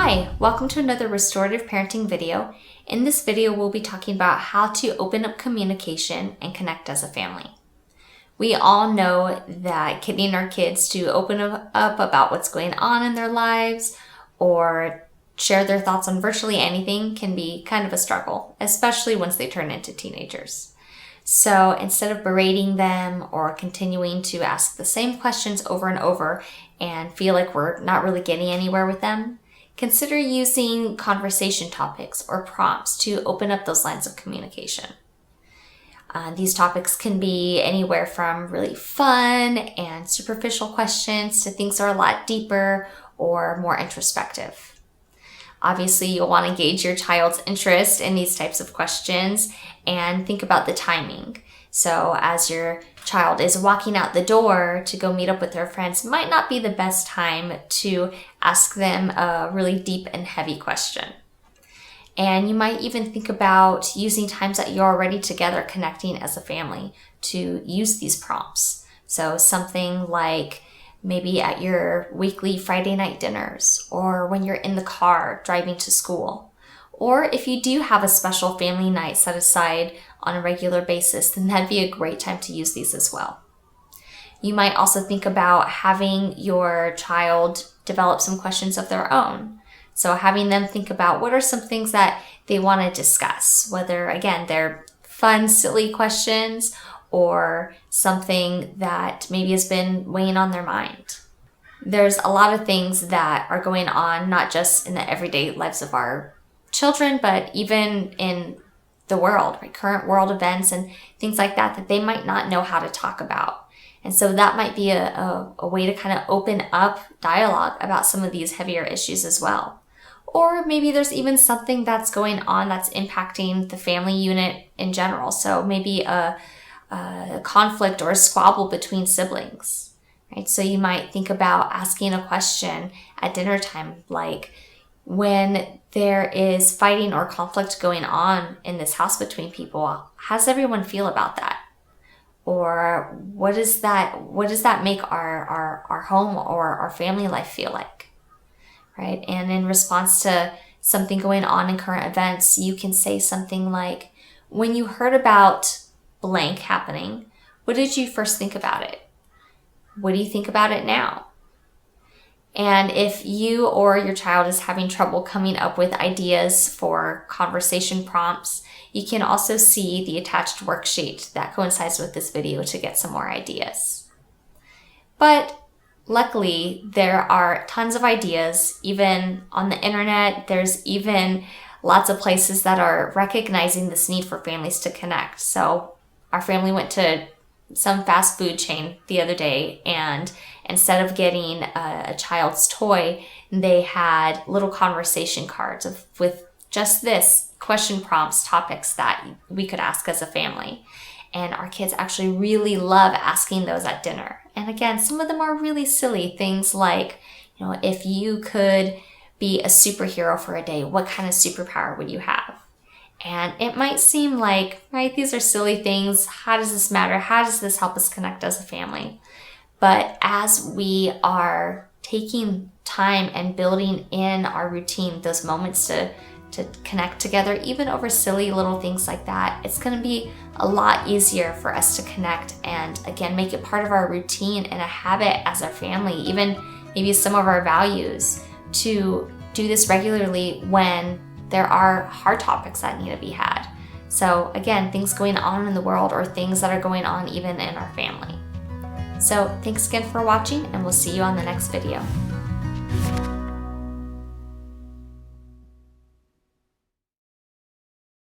Hi, welcome to another restorative parenting video. In this video, we'll be talking about how to open up communication and connect as a family. We all know that getting our kids to open up about what's going on in their lives or share their thoughts on virtually anything can be kind of a struggle, especially once they turn into teenagers. So instead of berating them or continuing to ask the same questions over and over and feel like we're not really getting anywhere with them, consider using conversation topics or prompts to open up those lines of communication. These topics can be anywhere from really fun and superficial questions to things that are a lot deeper or more introspective. Obviously, you'll want to gauge your child's interest in these types of questions and think about the timing. So as your child is walking out the door to go meet up with their friends, might not be the best time to ask them a really deep and heavy question. And you might even think about using times that you're already together connecting as a family to use these prompts. So something like maybe at your weekly Friday night dinners, or when you're in the car driving to school. Or if you do have a special family night set aside on a regular basis, then that'd be a great time to use these as well. You might also think about having your child develop some questions of their own. So having them think about what are some things that they want to discuss, whether, again, they're fun, silly questions or something that maybe has been weighing on their mind. There's a lot of things that are going on, not just in the everyday lives of our children, but even in the world, right? Current world events and things like that, that they might not know how to talk about. And so that might be a way to kind of open up dialogue about some of these heavier issues as well. Or maybe there's even something that's going on that's impacting the family unit in general. So maybe a conflict or a squabble between siblings, right? So you might think about asking a question at dinner time, like, when there is fighting or conflict going on in this house between people, how does everyone feel about that? Or what does that make our home or our family life feel like, right? And in response to something going on in current events, you can say something like, when you heard about blank happening, what did you first think about it? What do you think about it now? And if you or your child is having trouble coming up with ideas for conversation prompts, you can also see the attached worksheet that coincides with this video to get some more ideas. But luckily, there are tons of ideas, even on the internet. There's even lots of places that are recognizing this need for families to connect. So our family went to some fast food chain the other day, and instead of getting a child's toy, they had little conversation cards with just this question prompts, topics that we could ask as a family. And our kids actually really love asking those at dinner. And again, some of them are really silly things like, if you could be a superhero for a day, what kind of superpower would you have? And it might seem like, right, these are silly things. How does this matter? How does this help us connect as a family? But as we are taking time and building in our routine, those moments to connect together, even over silly little things like that, it's going to be a lot easier for us to connect and, again, make it part of our routine and a habit as a family, even maybe some of our values, to do this regularly when there are hard topics that need to be had. So again, things going on in the world or things that are going on even in our family. So thanks again for watching, and we'll see you on the next video.